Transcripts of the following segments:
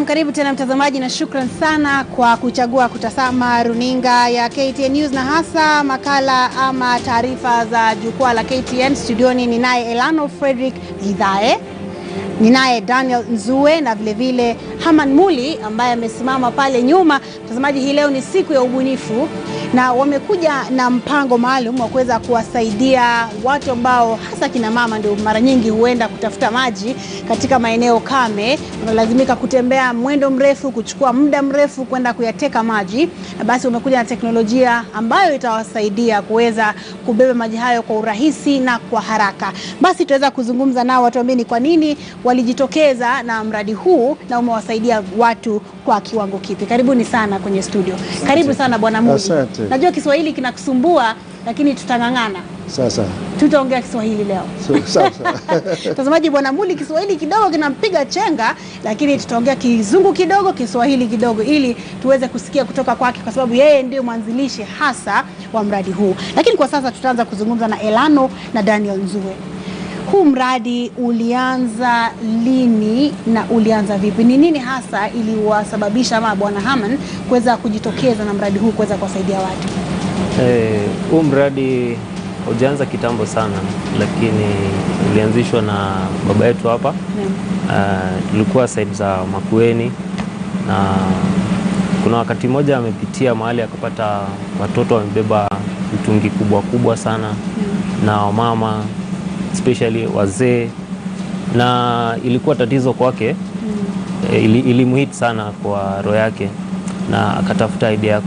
Naam, karibu tena mtazamaji na shukran sana kwa kuchagua kutazama runinga ya KTN News na hasa makala ama taarifa za jukwaa la KTN. Studioni ninaye Elano Frederick Githae, ninaye Daniel Nzue na vile vile Haman Muli ambaye amesimama pale nyuma. Mtazamaji, hii leo ni siku ya ubunifu na wamekuja na mpango maalum wa kuweza kuwasaidia watu ambao hasa kina mama ndio mara nyingi huenda kutafuta maji katika maeneo kame. Wanalazimika kutembea mwendo mrefu, kuchukua muda mrefu kwenda kuyateka maji. Na basi wamekuja na teknolojia ambayo itawasaidia kuweza kubeba maji hayo kwa urahisi na kwa haraka. Basi tutaweza kuzungumza nao watuambie ni kwa nini walijitokeza na mradi huu na umewasaidia watu kwa kiwango kipi. Karibuni sana kwenye studio. Karibu sana Bwana Muli. Najua Kiswahili kinakusumbua lakini tutangangana. Sasa tutaongea Kiswahili leo. Sasa Mtazamaji, Bwana Muli Kiswahili kidogo kinampiga chenga, lakini tutaongea Kizungu kidogo, Kiswahili kidogo ili tuweze kusikia kutoka kwake kwa sababu yeye ndio mwanzilishi hasa wa mradi huu. Lakini kwa sasa tutaanza kuzungumza na Elano na Daniel Nzue. Huu mradi ulianza lini na ulianza vipi? Ni nini hasa iliwasababisha ama Bwana Haman kuweza kujitokeza na mradi huu kuweza kuwasaidia watu? Huu mradi ulianza kitambo sana, lakini ulianzishwa na baba yetu hapa. Tulikuwa side za Makueni na kuna wakati mmoja amepitia mahali akapata watoto wamebeba mitungi kubwa kubwa sana na wamama especially wazee, na ilikuwa tatizo kwake. Ilimuhit sana kwa roho yake na akatafuta idea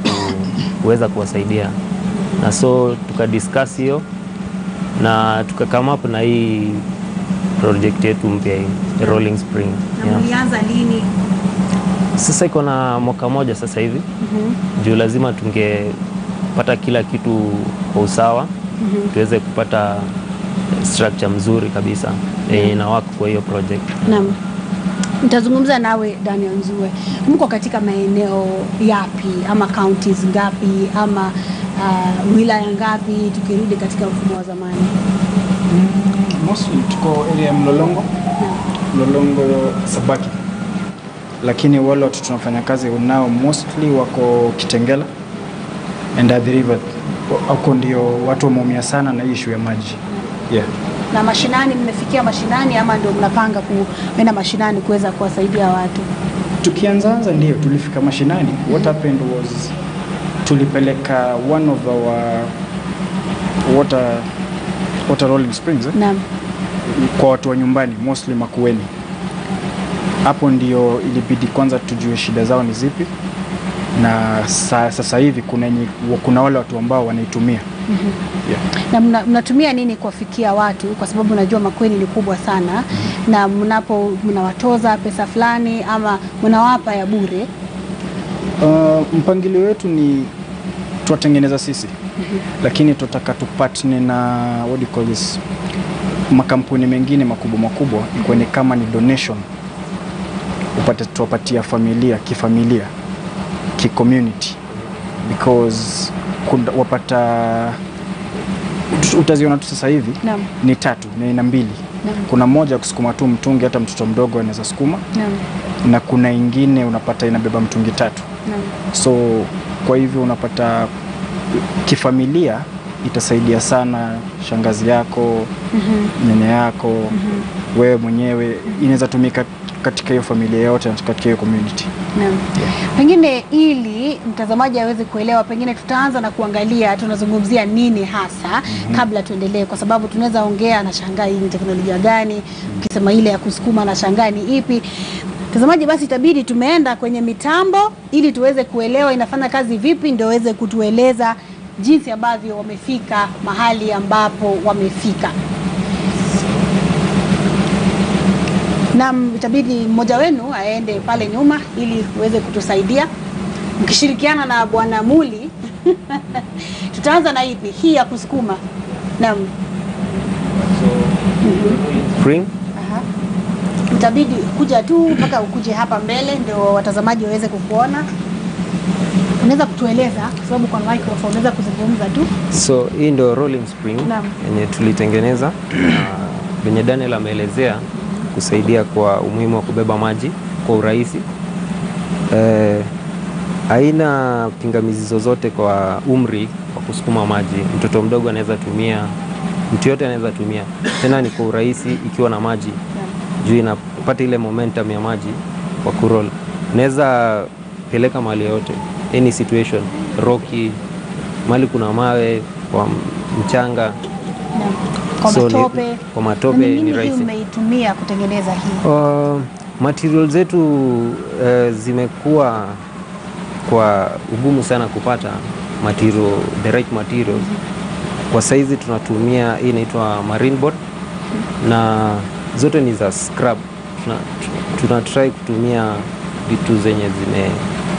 kuweza kuwasaidia, na so tukadiscuss hiyo na tukakama up na hii project yetu mpya hii Rolling Spring. Na mlianza lini? Sasa iko na mwaka moja sasa hivi. Juu lazima tungepata kila kitu kwa usawa, tuweze kupata structure mzuri kabisa na wako kwa hiyo project. Naam. Nitazungumza nawe Daniel Nzue. Mko katika maeneo yapi ama counties ngapi ama wilaya ngapi tukirudi katika mfumo wa zamani? Mostly tuko area Mlolongo. Mlolongo Sabaki. Lakini wale watu tunafanya kazi nao mostly wako Kitengela and the river. Huko ndio watu wameumia sana na issue ya maji. Yeah. Na mashinani, mmefikia mashinani ama ndio mnapanga kuenda mashinani kuweza kuwasaidia watu? Tukianza ndio tulifika mashinani. What happened was tulipeleka one of our water Rolling Springs. Naam. Kwa watu wa nyumbani mostly Makueni. Hapo ndio ilibidi kwanza tujue shida zao ni zipi. Na sasa hivi kuna wale watu ambao wanaitumia. Yeah. Na mnatumia nini kuwafikia watu, kwa sababu najua Makueni ni kubwa sana? Na mnawatoza pesa fulani ama mnawapa ya bure? Mpangilio wetu ni tuwatengeneza sisi. Lakini tutaka tupartner na what do you call this, makampuni mengine makubwa kwenye kama ni donation tuwapatia familia, kifamilia, ki-community, because wapata utaziona tu sasa hivi. Naam. Ni 3 na 2. Kuna moja kusukuma tu mtungi, hata mtoto mdogo anaweza sukuma. Naam. Na kuna ingine unapata inabeba mtungi 3. Naam. So kwa hivyo unapata kifamilia itasaidia sana shangazi yako, nyanya yako, wewe mwenyewe, inaweza tumika katika hiyo familia yote na katika hiyo community. Naam. Pengine ili mtazamaji aweze kuelewa, pengine tutaanza na kuangalia tunazungumzia nini hasa kabla tuendelee, kwa sababu tunaweza ongea na shangaa hii ni teknolojia gani, ukisema ile ya kusukuma na shangaa ni ipi. Mtazamaji, basi itabidi tumeenda kwenye mitambo ili tuweze kuelewa inafanya kazi vipi, ndio waweze kutueleza jinsi ambavyo wamefika mahali ambapo wamefika. Na itabidi mmoja wenu aende pale nyuma ili uweze kutusaidia mkishirikiana na Bwana Muli. Tutaanza na ipi? Hii ya kusukuma. Naam. Spring. Itabidi kuja tu mpaka ukuje hapa mbele ndio watazamaji waweze kukuona. Unaweza kutueleza kwa sababu kwa microphone unaweza kuzungumza tu. So hii ndio Rolling Spring yenye tulitengeneza. Venye Daniel ameelezea kusaidia kwa umuhimu wa kubeba maji kwa urahisi. haina pingamizi zozote kwa umri wa kusukuma maji. Mtoto mdogo anaweza tumia, mtu yote anaweza tumia. Tena ni kwa urahisi ikiwa na maji. Juu inapata ile momentum ya maji kwa kuroll. Naweza peleka mahali yote, any situation, rocky, mahali kuna mawe, kwa mchanga. Kwa matope. Kwa matope ni rahisi. Umeitumia kutengeneza hii? Material zetu zimekuwa kwa ugumu sana kupata material, the right materials. Kwa saizi tunatumia hii inaitwa marine board, na zote ni za scrap. Tuna try kutumia vitu zenye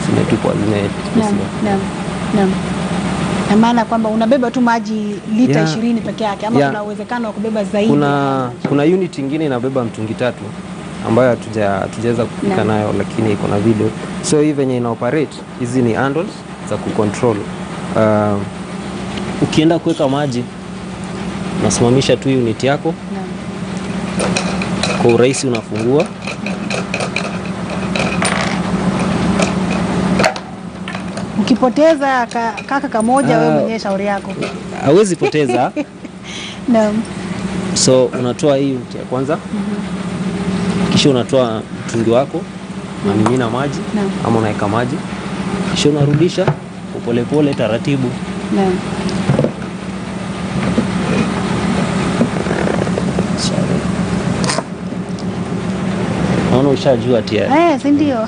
zimetupwa. Naam. Na maana kwamba unabeba tu maji lita 20 peke yake, ama kuna uwezekano wa kubeba zaidi? Kuna unit nyingine inabeba mtungi 3 ambayo hatujaweza kufika nayo, lakini iko na video. So hii venye ina operate, hizi ni handles za kucontrol. Ukienda kuweka maji, unasimamisha tu unit yako. Kwa urahisi unafungua. Ukipoteza kaka kamoja, wewe mwenyewe shauri yako. Hawezi poteza. Naam. So unatoa hii unit ya kwanza. Kisha unatoa mtungi wako, unamimina maji ama unaweka maji. Kisha unarudisha polepole taratibu. Naam. Naona ushajua tayari. Si ndio?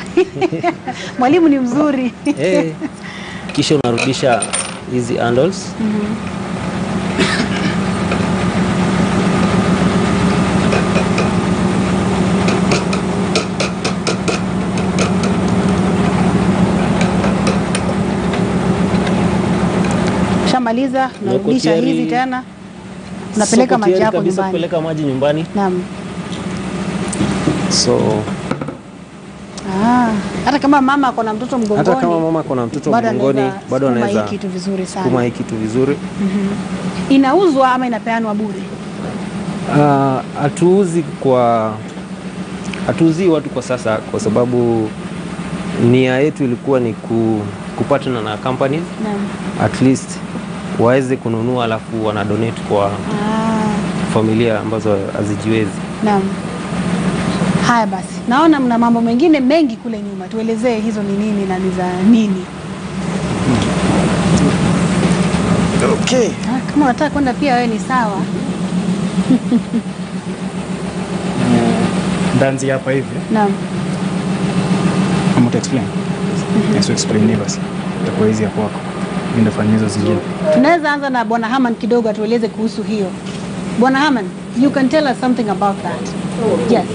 Mwalimu ni mzuri. Kisha unarudisha hizi handles. Shamaliza, unarudisha hizi tena. Unapeleka maji yako nyumbani. Unapeleka maji nyumbani. Naam. So hata kama mama ako na mtoto mgongoni, bado anaweza kitu vizuri sana. Kuma hii kitu vizuri. Inauzwa ama inapeanwa bure? Hatuuzii watu kwa sasa, kwa sababu nia yetu ilikuwa ni kupatana na companies. At least waweze kununua, alafu wana donate kwa familia ambazo hazijiwezi. Naam. Haya basi, naona mna mambo mengine mengi kule nyuma. Tuelezee hizo ni nini na ni za nini? Okay. Kama unataka kwenda pia wewe ni sawa. Danzi hapa hivi. Naam. Kama explain. Yes, explain basi. Itakuwa hizi hapo kwako. Mimi nafanya hizo zingine. Tunaweza anza na Bwana Haman kidogo atueleze kuhusu hiyo. Bwana Haman, you can tell us something about that. Yes.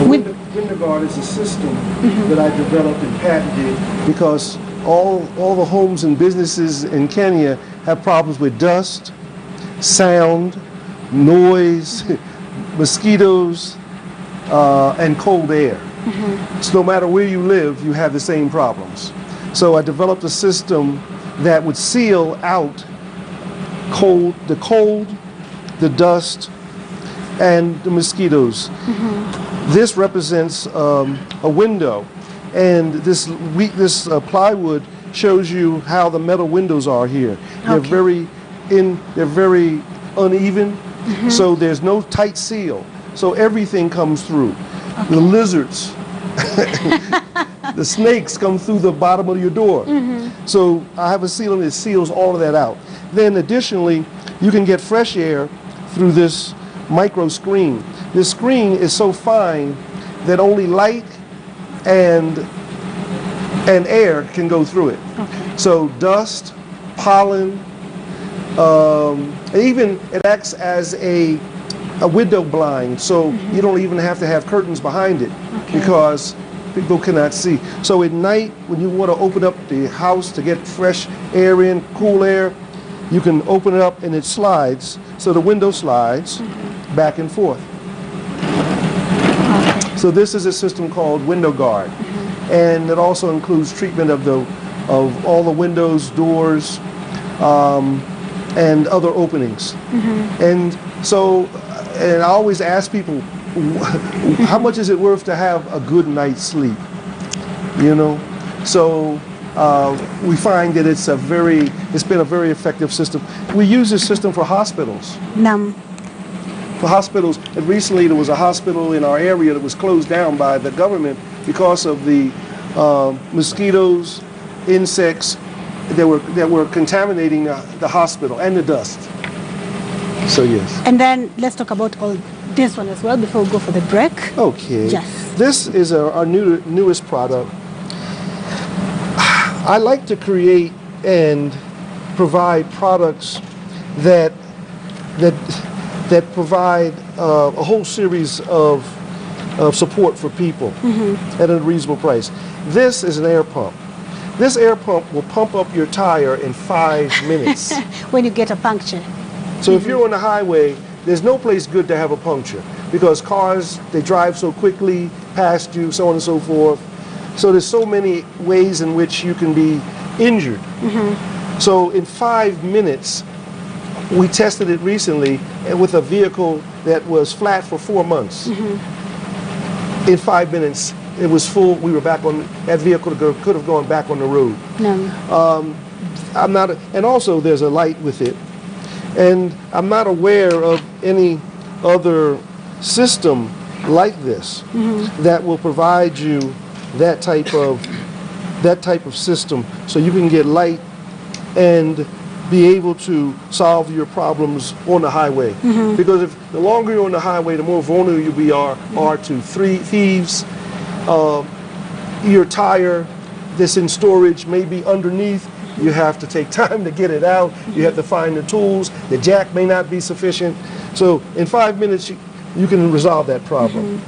Window is a system that I developed and patented because all the homes and businesses in Kenya have problems with dust, sound, noise, mosquitoes, and cold air. So no matter where you live, you have the same problems. So I developed a system that would seal out the cold, the dust, and the mosquitoes. This represents a window, and this plywood shows you how the metal windows are here. They're very uneven, so there's no tight seal. So everything comes through. The lizards, the snakes come through the bottom of your door. So I have a sealant that seals all of that out. Then additionally, you can get fresh air through this micro screen. This screen is so fine that only light and air can go through it. So dust, pollen, even it acts as a window blind, so you don't even have to have curtains behind it because people cannot see. So at night, when you want to open up the house to get fresh air in, cool air, you can open it up and it slides. So the window slides back and forth. So this is a system called Window Guard, and it also includes treatment of all the windows, doors, and other openings. And so, and I always ask people, how much is it worth to have a good night's sleep? You know, so we find that it's been a very effective system. We use this system for hospitals. For hospitals, and recently there was a hospital in our area that was closed down by the government because of the mosquitoes, insects that were contaminating the hospital and the dust. So yes. And then let's talk about all this one as well before we go for the break. Okay. Yes. This is our newest product. I like to create and provide products that provide a whole series of support for people at a reasonable price. This is an air pump. This air pump will pump up your tire in 5 minutes. When you get a puncture. So if you're on the highway, there's no place good to have a puncture because cars, they drive so quickly past you, so on and so forth. So there's so many ways in which you can be injured. So in 5 minutes, we tested it recently with a vehicle that was flat for 4 months. In 5 minutes, it was full. We were back on, that vehicle could have gone back on the road. And also there's a light with it. And I'm not aware of any other system like this that will provide you that type of system, so you can get light and be able to solve your problems on the highway. Because if the longer you're on the highway, the more vulnerable you are to thieves. Your tire that's in storage may be underneath. You have to take time to get it out. You have to find the tools. The jack may not be sufficient. So in 5 minutes, you can resolve that problem.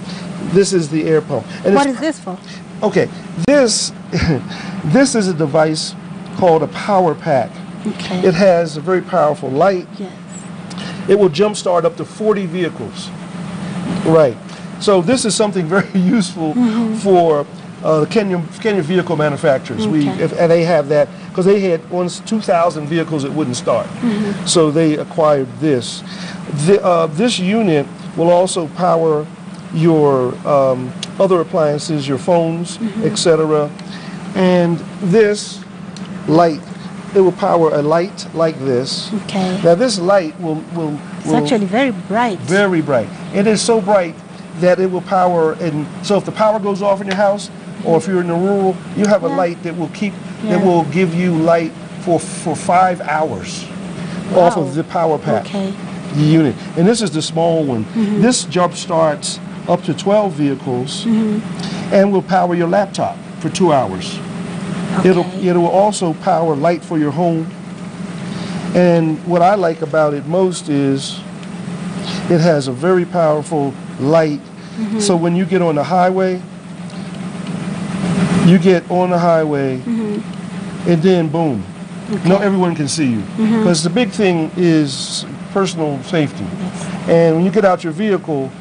This is the air pump. And what is this for? Okay, this is a device called a power pack. Okay. It has a very powerful light. Yes. It will jumpstart up to 40 vehicles. Right. So this is something very useful for Kenya vehicle manufacturers. And they have that because they had once 2,000 vehicles that wouldn't start. So they acquired this. This unit will also power your other appliances, your phones, etc. And this light, it will power a light like this. Okay. Now this light will It's actually very bright. Very bright. It is so bright that it will power, and so if the power goes off in your house, or if you're in the rural, you have a light that will that will give you light for 5 hours off of the power pack unit. And this is the small one. This jump starts up to 12 vehicles and will power your laptop for 2 hours. It will also power light for your home. And what I like about it most is it has a very powerful light. So when you get on the highway, and then boom, no, everyone can see you. Because the big thing is personal safety. And when you get out your vehicle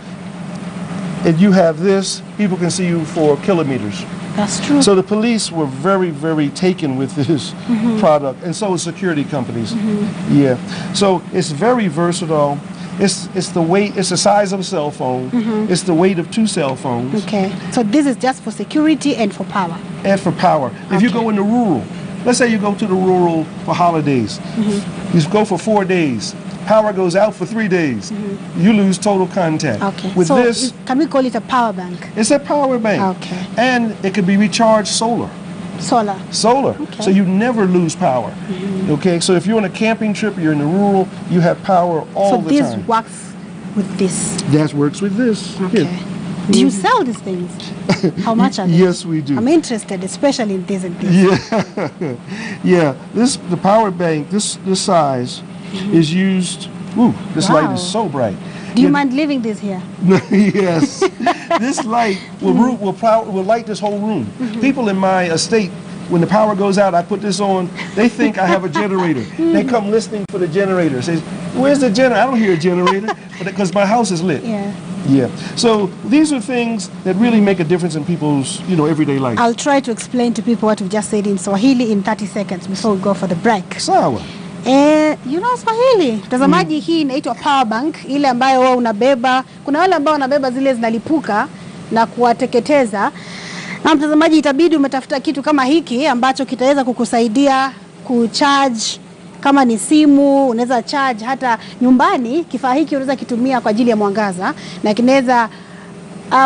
and you have this, people can see you for kilometers. That's true. So the police were very, very taken with this product, and so security companies. Yeah. So it's very versatile. It's the weight. It's the size of a cell phone. It's the weight of 2 cell phones. Okay. So this is just for security and for power. And for power. If you go in the rural, let's say you go to the rural for holidays. You go for 4 days. Power goes out for 3 days. You lose total contact. Okay. With so this, can we call it a power bank? it's a power bank. Okay. And it can be recharged solar. Solar. Okay. So you never lose power. Okay, so if you're on a camping trip, you're in the rural, you have power all the time. So this works with this? That works with this. Okay. Yeah. Do you sell these things? How much are they? Yes, we do. I'm interested, especially in this and this. Yeah. Yeah, the power bank, this size is used, this light is so bright. Do you mind leaving this here? Yes. This light will light this whole room. People in my estate, when the power goes out, I put this on, they think I have a generator. They come listening for the generator. Says, where's the generator? I don't hear a generator, because my house is lit. Yeah. So these are things that really make a difference in people's, everyday life. I'll try to explain to people what we've just said in Swahili in 30 seconds before we go for the break. Sawa. Swahili mtazamaji, hii inaitwa power bank, ile ambayo wao unabeba. Kuna wale ambao wanabeba zile zinalipuka na kuwateketeza. Na mtazamaji, itabidi umetafuta kitu kama hiki ambacho kitaweza kukusaidia kucharge. Kama ni simu, unaweza charge hata nyumbani. Kifaa hiki unaweza kitumia kwa ajili ya mwangaza na kinaweza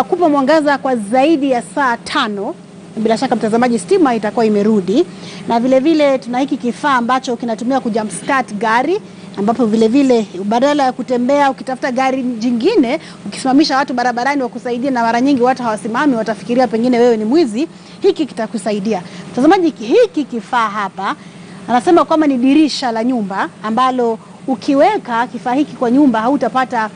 kupa mwangaza kwa zaidi ya saa 5. Bila shaka mtazamaji, stima itakuwa imerudi. Na vile vile tuna hiki kifaa ambacho kinatumia kujumpstart gari, ambapo vile vile badala ya kutembea ukitafuta gari jingine, ukisimamisha watu barabarani wakusaidia, na mara nyingi watu hawasimami, watafikiria pengine wewe ni mwizi, hiki kitakusaidia. Mtazamaji, hiki kifaa hapa anasema kwamba ni dirisha la nyumba ambalo ukiweka kifaa hiki kwa nyumba hautapata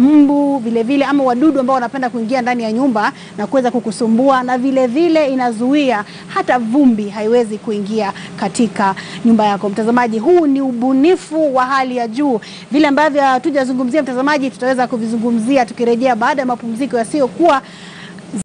mbu vile vile ama wadudu ambao wanapenda kuingia ndani ya nyumba na kuweza kukusumbua, na vile vile inazuia hata vumbi haiwezi kuingia katika nyumba yako. Mtazamaji, huu ni ubunifu wa hali ya juu. Vile ambavyo hatujazungumzia mtazamaji, tutaweza kuvizungumzia tukirejea baada ya mapumziko yasiyokuwa